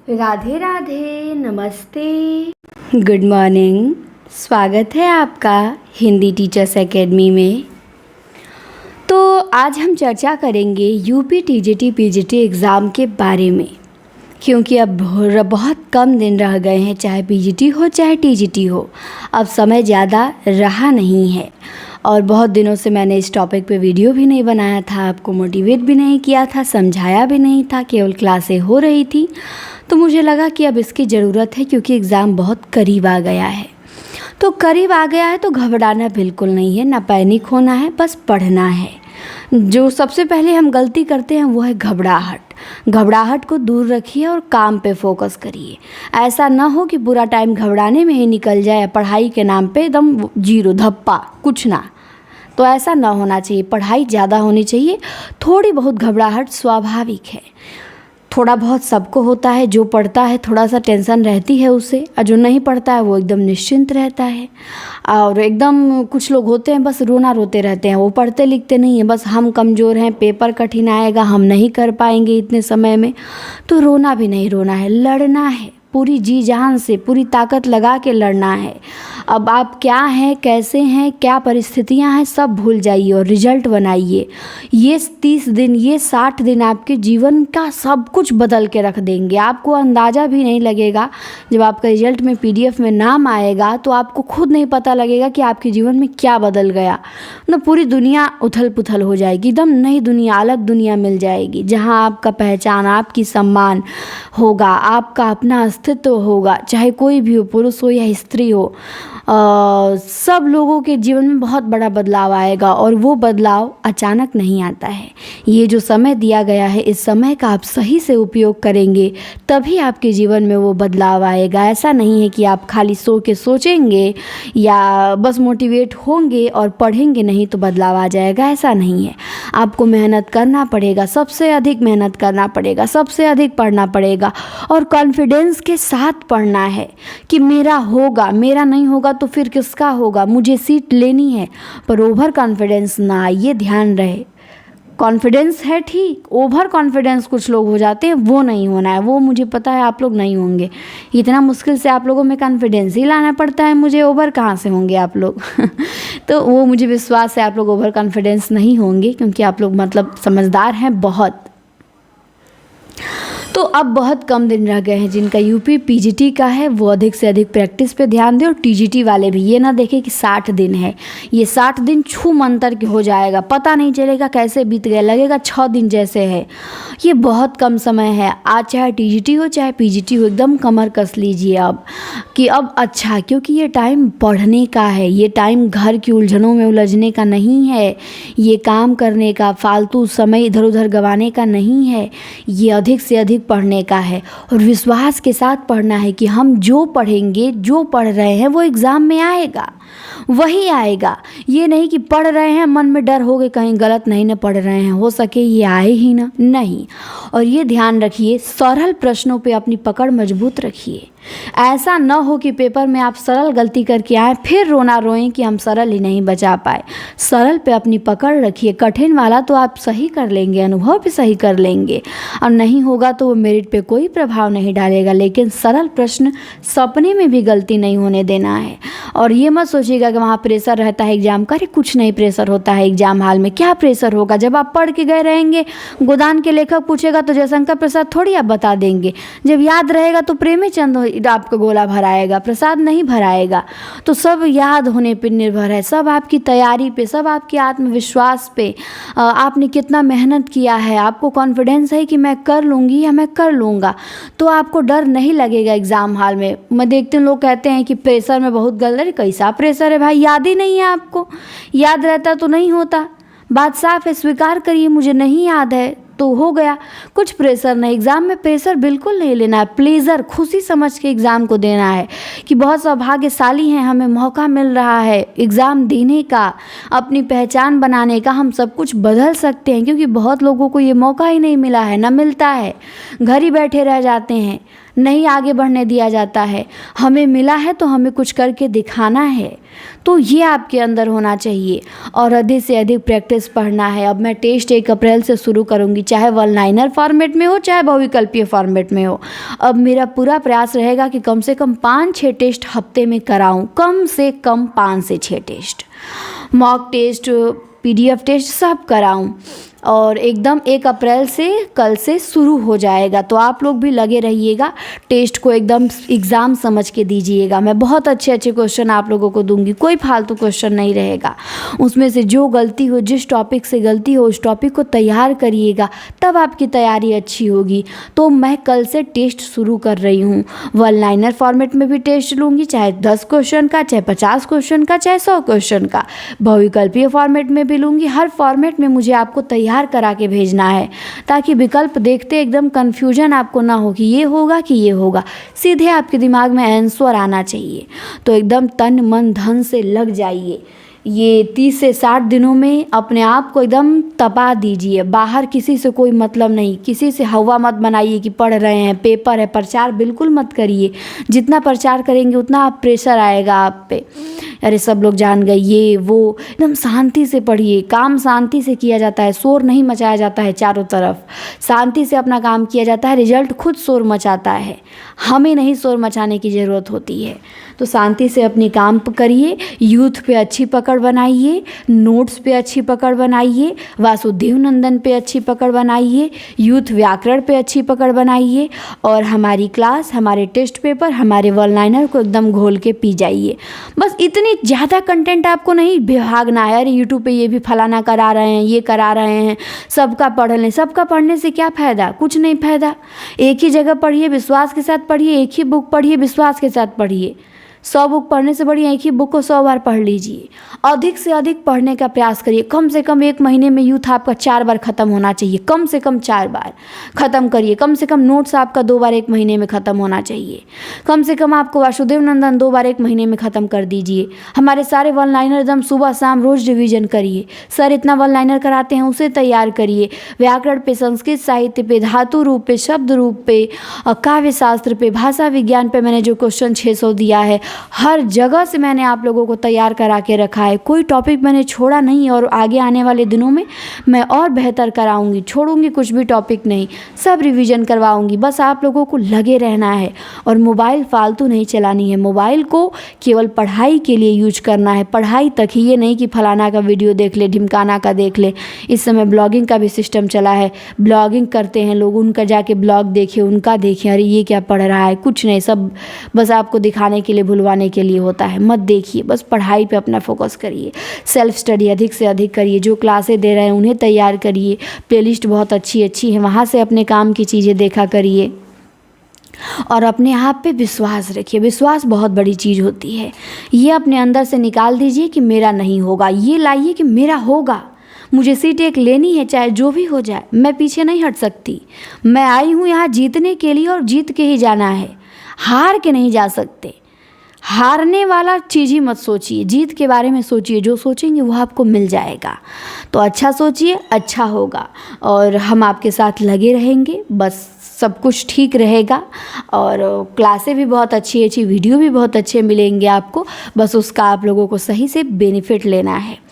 राधे राधे, नमस्ते, good morning. स्वागत है आपका हिंदी टीचर्स एकेडमी में। तो आज हम चर्चा करेंगे यूपी टीजीटी पीजीटी एग्ज़ाम के बारे में, क्योंकि अब बहुत कम दिन रह गए हैं, चाहे पीजीटी हो चाहे टीजीटी हो। अब समय ज़्यादा रहा नहीं है और बहुत दिनों से मैंने इस टॉपिक पे वीडियो भी नहीं बनाया था, आपको मोटिवेट भी नहीं किया था, समझाया भी नहीं था, केवल क्लासें हो रही थी। तो मुझे लगा कि अब इसकी ज़रूरत है, क्योंकि एग्ज़ाम बहुत करीब आ गया है। तो करीब आ गया है तो घबराना बिल्कुल नहीं है, ना पैनिक होना है, बस पढ़ना है। जो सबसे पहले हम गलती करते हैं वो है घबराहट को दूर रखिए और काम पे फोकस करिए। ऐसा ना हो कि पूरा टाइम घबराने में ही निकल जाए, पढ़ाई के नाम पे एकदम जीरो धप्पा कुछ ना। तो ऐसा ना होना चाहिए, पढ़ाई ज़्यादा होनी चाहिए। थोड़ी बहुत घबराहट स्वाभाविक है, थोड़ा बहुत सबको होता है। जो पढ़ता है थोड़ा सा टेंशन रहती है उसे, और जो नहीं पढ़ता है वो एकदम निश्चिंत रहता है। और एकदम कुछ लोग होते हैं बस रोते रहते हैं, वो पढ़ते लिखते नहीं हैं, बस हम कमज़ोर हैं, पेपर कठिन आएगा, हम नहीं कर पाएंगे इतने समय में। तो रोना भी नहीं रोना है, लड़ना है, पूरी जी जान से पूरी ताकत लगा के लड़ना है। अब आप क्या हैं, कैसे हैं, क्या परिस्थितियां हैं, सब भूल जाइए और रिजल्ट बनाइए। ये 30 दिन, ये 60 दिन आपके जीवन का सब कुछ बदल के रख देंगे। आपको अंदाज़ा भी नहीं लगेगा, जब आपका रिजल्ट में PDF में नाम आएगा तो आपको खुद नहीं पता लगेगा कि आपके जीवन में क्या बदल गया। ना पूरी दुनिया उथल पुथल हो जाएगी, एकदम नई दुनिया, अलग दुनिया मिल जाएगी, जहाँ आपका पहचान, आपकी सम्मान होगा, आपका अपना अस्तित्व होगा, चाहे कोई भी हो, पुरुष हो या स्त्री हो। सब लोगों के जीवन में बहुत बड़ा बदलाव आएगा, और वो बदलाव अचानक नहीं आता है। ये जो समय दिया गया है, इस समय का आप सही से उपयोग करेंगे तभी आपके जीवन में वो बदलाव आएगा। ऐसा नहीं है कि आप खाली सो के सोचेंगे या बस मोटिवेट होंगे और पढ़ेंगे नहीं तो बदलाव आ जाएगा, ऐसा नहीं है। आपको मेहनत करना पड़ेगा, सबसे अधिक मेहनत करना पड़ेगा, सबसे अधिक पढ़ना पड़ेगा, और कॉन्फिडेंस के साथ पढ़ना है कि मेरा होगा, मेरा नहीं होगा तो फिर किसका होगा, मुझे सीट लेनी है। पर ओवर कॉन्फिडेंस ना आइए, ध्यान रहे। कॉन्फिडेंस है ठीक, ओवर कॉन्फिडेंस कुछ लोग हो जाते हैं, वो नहीं होना है। वो मुझे पता है आप लोग नहीं होंगे, इतना मुश्किल से आप लोगों में कॉन्फिडेंस ही लाना पड़ता है मुझे, ओवर कहाँ से होंगे आप लोग। तो वो मुझे विश्वास है आप लोग ओवर कॉन्फिडेंस नहीं होंगे, क्योंकि आप लोग मतलब समझदार हैं बहुत। तो अब बहुत कम दिन रह गए हैं, जिनका यूपी पीजीटी का है वो अधिक से अधिक प्रैक्टिस पे ध्यान दें, और टीजीटी वाले भी ये ना देखें कि 60 दिन है, ये 60 दिन छू मंतर के हो जाएगा, पता नहीं चलेगा कैसे बीत गया, लगेगा 6 दिन जैसे है। ये बहुत कम समय है। आज चाहे टीजीटी हो चाहे पीजीटी हो, एकदम कमर कस लीजिए अब कि अब अच्छा, क्योंकि ये टाइम पढ़ने का है, ये टाइम घर की उलझनों में उलझने का नहीं है, ये काम करने का, फालतू समय इधर उधर गंवाने का नहीं है, ये अधिक से अधिक पढ़ने का है। और विश्वास के साथ पढ़ना है कि हम जो पढ़ेंगे, जो पढ़ रहे हैं वो एग्ज़ाम में आएगा, वही आएगा। ये नहीं कि पढ़ रहे हैं मन में डर हो गए कहीं गलत नहीं ना पढ़ रहे हैं, हो सके ये आए ही ना, नहीं। और ये ध्यान रखिए, सरल प्रश्नों पे अपनी पकड़ मजबूत रखिए। ऐसा न हो कि पेपर में आप सरल गलती करके आए फिर रोना रोएं कि हम सरल ही नहीं बचा पाए। सरल पे अपनी पकड़ रखिए, कठिन वाला तो आप सही कर लेंगे, अनुभव भी सही कर लेंगे, और नहीं होगा तो वो मेरिट पे कोई प्रभाव नहीं डालेगा। लेकिन सरल प्रश्न, सपने में भी गलती नहीं होने देना है। और ये मत सोचिएगा कि वहाँ प्रेशर रहता है एग्जाम का, अरे कुछ नहीं प्रेशर होता है एग्जाम हॉल में। क्या प्रेशर होगा, जब आप पढ़ के गए रहेंगे, गोदान के लेखक पूछेगा तो जयशंकर प्रसाद थोड़ी आप बता देंगे। जब याद रहेगा तो प्रेमचंद आपका गोला भराएगा, प्रसाद नहीं भराएगा। तो सब याद होने पर निर्भर है, सब आपकी तैयारी पे, सब आपके आत्मविश्वास पे, आपने कितना मेहनत किया है, आपको कॉन्फिडेंस है कि मैं कर लूँगी या मैं कर लूँगा, तो आपको डर नहीं लगेगा एग्ज़ाम हॉल में। मैं देखती हूँ लोग कहते हैं कि प्रेशर में बहुत गलत, अरे कैसा प्रेशर है भाई, याद ही नहीं है आपको, याद रहता तो नहीं होता। बात साफ है, स्वीकार करिए मुझे नहीं याद है तो हो गया, कुछ प्रेशर नहीं। एग्ज़ाम में प्रेशर बिल्कुल नहीं लेना है, प्लेजर, खुशी समझ के एग्ज़ाम को देना है कि बहुत सौभाग्यशाली हैं, हमें मौका मिल रहा है एग्ज़ाम देने का, अपनी पहचान बनाने का, हम सब कुछ बदल सकते हैं। क्योंकि बहुत लोगों को ये मौका ही नहीं मिला है, ना मिलता है, घर ही बैठे रह जाते हैं, नहीं आगे बढ़ने दिया जाता है। हमें मिला है तो हमें कुछ करके दिखाना है, तो ये आपके अंदर होना चाहिए। और अधिक से अधिक प्रैक्टिस पढ़ना है। अब मैं टेस्ट 1 अप्रैल से शुरू करूँगी, चाहे वन लाइनर फॉर्मेट में हो चाहे बहुविकल्पीय फॉर्मेट में हो। अब मेरा पूरा प्रयास रहेगा कि कम से कम 5-6 टेस्ट हफ्ते में कराऊँ, कम से कम 5 से 6 test, mock test, PDF test सब कराऊं। और एकदम 1 अप्रैल से कल से शुरू हो जाएगा, तो आप लोग भी लगे रहिएगा। टेस्ट को एकदम एग्ज़ाम समझ के दीजिएगा। मैं बहुत अच्छे अच्छे क्वेश्चन आप लोगों को दूंगी, कोई फालतू क्वेश्चन नहीं रहेगा। उसमें से जो गलती हो, जिस टॉपिक से गलती हो, उस टॉपिक को तैयार करिएगा, तब आपकी तैयारी अच्छी होगी। तो मैं कल से टेस्ट शुरू कर रही हूँ। वन लाइनर फॉर्मेट में भी टेस्ट लूँगी, चाहे 10 क्वेश्चन का, चाहे 50 क्वेश्चन का, चाहे 100 क्वेश्चन का। बहुविकल्पीय फॉर्मेट में भी लूँगी। हर फॉर्मेट में मुझे आपको तैयार करा के भेजना है, ताकि विकल्प देखते एकदम कंफ्यूजन आपको ना हो कि ये होगा कि ये होगा। सीधे आपके दिमाग में आंसर आना चाहिए। तो एकदम तन मन धन से लग जाइए। ये 30 से 60 दिनों में अपने आप को एकदम तपा दीजिए। बाहर किसी से कोई मतलब नहीं, किसी से हवा मत बनाइए कि पढ़ रहे हैं, पेपर है। प्रचार बिल्कुल मत करिए। जितना प्रचार करेंगे उतना आप प्रेशर आएगा आप पे, अरे सब लोग जान गए ये वो। एकदम शांति से पढ़िए। काम शांति से किया जाता है, शोर नहीं मचाया जाता है चारों तरफ। शांति से अपना काम किया जाता है, रिजल्ट खुद शोर मचाता है। हमें नहीं शोर मचाने की ज़रूरत होती है। तो शांति से अपनी काम करिए। यूथ पे अच्छी पकड़ बनाइए, नोट्स पे अच्छी पकड़ बनाइए, वासुदेव नंदन पे अच्छी पकड़ बनाइए, यूथ व्याकरण पे अच्छी पकड़ बनाइए। और हमारी क्लास, हमारे टेस्ट पेपर, हमारे वन लाइनर को एकदम घोल के पी जाइए। बस इतनी ज़्यादा कंटेंट आपको नहीं भागना है। अरे यूट्यूब पे ये भी फलाना करा रहे हैं, ये करा रहे हैं, सबका पढ़ लें। सबका पढ़ने से क्या फ़ायदा? कुछ नहीं फ़ायदा। एक ही जगह पढ़िए, विश्वास के साथ पढ़िए। एक ही बुक पढ़िए, विश्वास के साथ पढ़िए। 100 बुक पढ़ने से बढ़िया एक ही बुक को 100 बार पढ़ लीजिए। अधिक से अधिक पढ़ने का प्रयास करिए। कम से कम 1 महीने में यूथ आपका 4 बार ख़त्म होना चाहिए। कम से कम 4 बार ख़त्म करिए। कम से कम नोट्स आपका 2 बार 1 महीने में ख़त्म होना चाहिए। कम से कम आपको वासुदेव नंदन 2 बार 1 महीने में ख़त्म कर दीजिए। हमारे सारे वन लाइनर एकदम सुबह शाम रोज़ रिवीजन करिए। सर इतना वन लाइनर कराते हैं, उसे तैयार करिए। व्याकरण पे, संस्कृत साहित्य पे, धातु रूप पे, शब्द रूप पे, काव्य शास्त्र पे, भाषा विज्ञान पे मैंने जो क्वेश्चन 600 दिया है, हर जगह से मैंने आप लोगों को तैयार करा के रखा है। कोई टॉपिक मैंने छोड़ा नहीं। और आगे आने वाले दिनों में मैं और बेहतर कराऊंगी, छोड़ूंगी कुछ भी टॉपिक नहीं, सब रिवीजन करवाऊंगी। बस आप लोगों को लगे रहना है। और मोबाइल फालतू नहीं चलानी है। मोबाइल को केवल पढ़ाई के लिए यूज करना है, पढ़ाई तक ही। ये नहीं कि फलाना का वीडियो देख ले, ढिमकाना का देख ले। इस समय ब्लॉगिंग का भी सिस्टम चला है। ब्लॉगिंग करते हैं लोग, उनका जाके ब्लॉग देखिए, उनका देखिए, अरे ये क्या पढ़ रहा है। कुछ नहीं, सब बस आपको दिखाने के लिए, भुलवाने के लिए होता है। मत देखिए, बस पढ़ाई पे अपना फोकस करिए। सेल्फ स्टडी अधिक से अधिक करिए। जो क्लासें दे रहे हैं उन्हें तैयार करिए। प्लेलिस्ट बहुत अच्छी अच्छी है, वहाँ से अपने काम की चीज़ें देखा करिए। और अपने आप पे विश्वास रखिए। विश्वास बहुत बड़ी चीज़ होती है। ये अपने अंदर से निकाल दीजिए कि मेरा नहीं होगा, ये लाइए कि मेरा होगा। मुझे सीट एक लेनी है, चाहे जो भी हो जाए। मैं पीछे नहीं हट सकती। मैं आई हूँ यहाँ जीतने के लिए और जीत के ही जाना है। हार के नहीं जा सकते। हारने वाला चीज़ ही मत सोचिए, जीत के बारे में सोचिए। जो सोचेंगे वो आपको मिल जाएगा। तो अच्छा सोचिए, अच्छा होगा। और हम आपके साथ लगे रहेंगे, बस सब कुछ ठीक रहेगा। और क्लासें भी बहुत अच्छी अच्छी, वीडियो भी बहुत अच्छे मिलेंगे आपको। बस उसका आप लोगों को सही से बेनिफिट लेना है।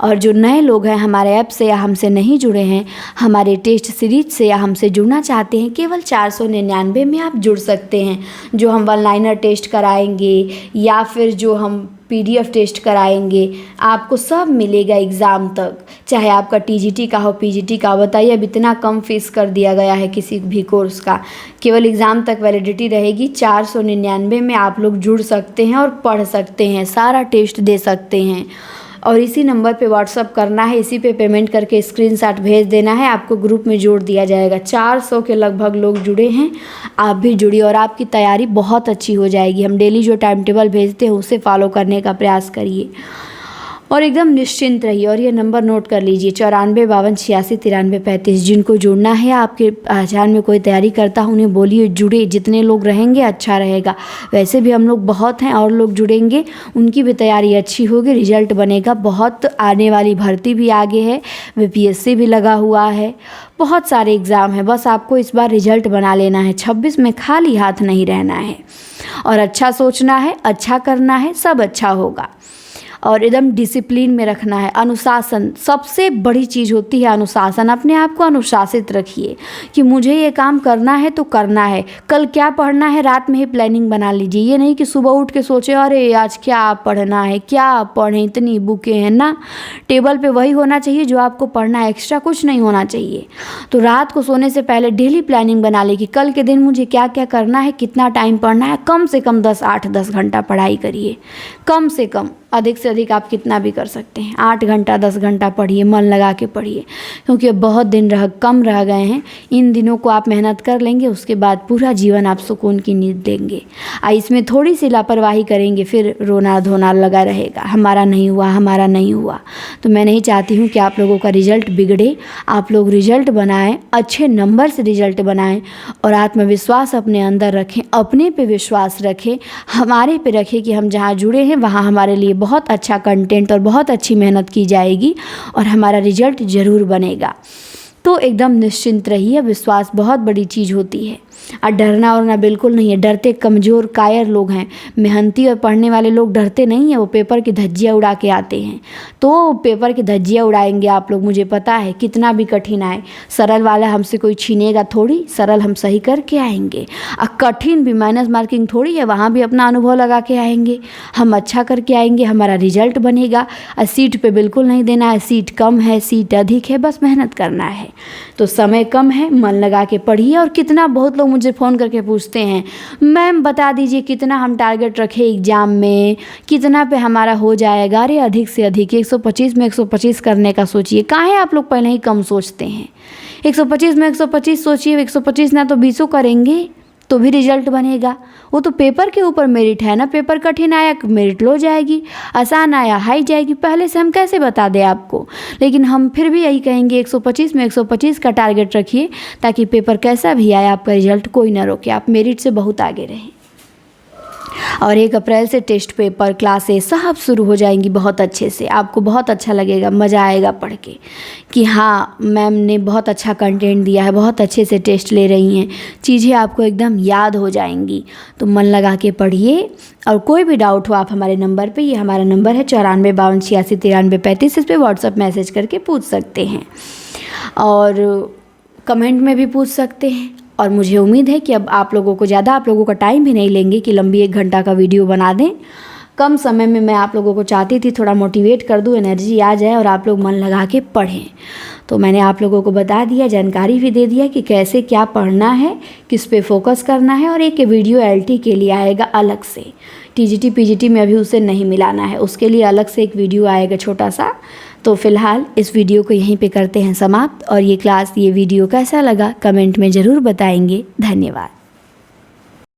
और जो नए लोग हैं हमारे ऐप से या हमसे नहीं जुड़े हैं, हमारे टेस्ट सीरीज से या हमसे जुड़ना चाहते हैं, केवल 499 में आप जुड़ सकते हैं। जो हम वन लाइनर टेस्ट कराएंगे या फिर जो हम PDF टेस्ट कराएंगे, आपको सब मिलेगा एग्ज़ाम तक। चाहे आपका TGT का हो, PGT का हो। बताइए, अब इतना कम फीस कर दिया गया है किसी भी कोर्स का। केवल एग्ज़ाम तक वैलिडिटी रहेगी। 499 में आप लोग जुड़ सकते हैं और पढ़ सकते हैं, सारा टेस्ट दे सकते हैं। और इसी नंबर पे व्हाट्सअप करना है, इसी पे पेमेंट करके स्क्रीनशॉट भेज देना है, आपको ग्रुप में जोड़ दिया जाएगा। 400 के लगभग लोग जुड़े हैं। आप भी जुड़िए और आपकी तैयारी बहुत अच्छी हो जाएगी। हम डेली जो टाइम टेबल भेजते हैं उसे फॉलो करने का प्रयास करिए और एकदम निश्चिंत रहिए। और ये नंबर नोट कर लीजिए, 94 52 86 93 35। जिनको जुड़ना है, आपके पहचान में कोई तैयारी करता है, उन्हें बोलिए जुड़े। जितने लोग रहेंगे अच्छा रहेगा। वैसे भी हम लोग बहुत हैं, और लोग जुड़ेंगे, उनकी भी तैयारी अच्छी होगी, रिजल्ट बनेगा। बहुत आने वाली भर्ती भी आगे है, VPSC भी लगा हुआ है। बहुत सारे एग्ज़ाम हैं, बस आपको इस बार रिजल्ट बना लेना है। 26 में खाली हाथ नहीं रहना है और अच्छा सोचना है, अच्छा करना है, सब अच्छा होगा। और एकदम डिसिप्लिन में रखना है। अनुशासन सबसे बड़ी चीज़ होती है, अनुशासन। अपने आप को अनुशासित रखिए कि मुझे ये काम करना है तो करना है। कल क्या पढ़ना है रात में ही प्लानिंग बना लीजिए। ये नहीं कि सुबह उठ के सोचे अरे आज क्या पढ़ना है, क्या पढ़ें, इतनी बुकें हैं ना। टेबल पे वही होना चाहिए जो आपको पढ़ना है, एक्स्ट्रा कुछ नहीं होना चाहिए। तो रात को सोने से पहले डेली प्लानिंग बना ले कि कल के दिन मुझे क्या क्या करना है, कितना टाइम पढ़ना है। कम से कम 8-10 घंटा पढ़ाई करिए, कम से कम। अधिक से अधिक आप कितना भी कर सकते हैं, 8 घंटा 10 घंटा पढ़िए, मन लगा के पढ़िए, क्योंकि बहुत दिन कम रह गए हैं। इन दिनों को आप मेहनत कर लेंगे, उसके बाद पूरा जीवन आप सुकून की नींद लेंगे। इसमें थोड़ी सी लापरवाही करेंगे फिर रोना धोना लगा रहेगा, हमारा नहीं हुआ, हमारा नहीं हुआ। तो मैं नहीं चाहती हूँ कि आप लोगों का रिजल्ट बिगड़े। आप लोग रिजल्ट बनाएं, अच्छे नंबर से रिजल्ट बनाएं और आत्मविश्वास अपने अंदर रखें, अपने पे विश्वास रखें, हमारे पे रखें कि हम जहाँ जुड़े हैं वहाँ हमारे लिए बहुत अच्छा कंटेंट और बहुत अच्छी मेहनत की जाएगी और हमारा रिजल्ट ज़रूर बनेगा। तो एकदम निश्चिंत रहिए, विश्वास बहुत बड़ी चीज़ होती है और डरना वरना बिल्कुल नहीं है। डरते कमज़ोर कायर लोग हैं, मेहनती और पढ़ने वाले लोग डरते नहीं हैं, वो पेपर की धज्जियाँ उड़ा के आते हैं। तो पेपर की धज्जियाँ उड़ाएंगे आप लोग, मुझे पता है। कितना भी कठिन आए, सरल वाला हमसे कोई छीनेगा थोड़ी, सरल हम सही करके आएंगे। और कठिन भी माइनस मार्किंग थोड़ी है, वहाँ भी अपना अनुभव लगा के आएंगे, हम अच्छा करके आएंगे, हमारा रिजल्ट बनेगा। और सीट पे बिल्कुल नहीं देना है, सीट कम है, सीट अधिक है, बस मेहनत करना है। तो समय कम है, मन लगा के पढ़िए। और कितना, बहुत लोग मुझे फ़ोन करके पूछते हैं मैम बता दीजिए कितना हम टारगेट रखें एग्ज़ाम में, कितना पे हमारा हो जाएगा। अरे अधिक से अधिक 125 में 125 करने का सोचिए। काहे आप लोग पहले ही कम सोचते हैं। 125 में 125 सोचिए, 125 ना तो 20 करेंगे तो भी रिजल्ट बनेगा। वो तो पेपर के ऊपर मेरिट है ना। पेपर कठिन आया मेरिट लो जाएगी, आसान आया हाई जाएगी। पहले से हम कैसे बता दें आपको। लेकिन हम फिर भी यही कहेंगे 125 में 125 का टारगेट रखिए, ताकि पेपर कैसा भी आए आपका रिजल्ट कोई ना रोके, आप मेरिट से बहुत आगे रहें। और 1 अप्रैल से टेस्ट पेपर, क्लासेस सब शुरू हो जाएंगी बहुत अच्छे से। आपको बहुत अच्छा लगेगा, मज़ा आएगा पढ़ के कि हाँ मैम ने बहुत अच्छा कंटेंट दिया है, बहुत अच्छे से टेस्ट ले रही हैं, चीज़ें आपको एकदम याद हो जाएंगी। तो मन लगा के पढ़िए। और कोई भी डाउट हो आप हमारे नंबर पे, ये हमारा नंबर है 94 52 86 93 35, इस पर व्हाट्सअप मैसेज करके पूछ सकते हैं और कमेंट में भी पूछ सकते हैं। और मुझे उम्मीद है कि अब आप लोगों का टाइम भी नहीं लेंगे कि लंबी 1 घंटा का वीडियो बना दें। कम समय में मैं आप लोगों को चाहती थी थोड़ा मोटिवेट कर दूं, एनर्जी आ जाए और आप लोग मन लगा के पढ़ें। तो मैंने आप लोगों को बता दिया, जानकारी भी दे दिया कि कैसे क्या पढ़ना है, किस पे फोकस करना है। और एक वीडियो LT के लिए आएगा अलग से, TGT PGT में अभी उसे नहीं मिलाना है, उसके लिए अलग से एक वीडियो आएगा छोटा सा। तो फ़िलहाल इस वीडियो को यहीं पे करते हैं समाप्त। और ये वीडियो कैसा लगा कमेंट में ज़रूर बताएंगे। धन्यवाद।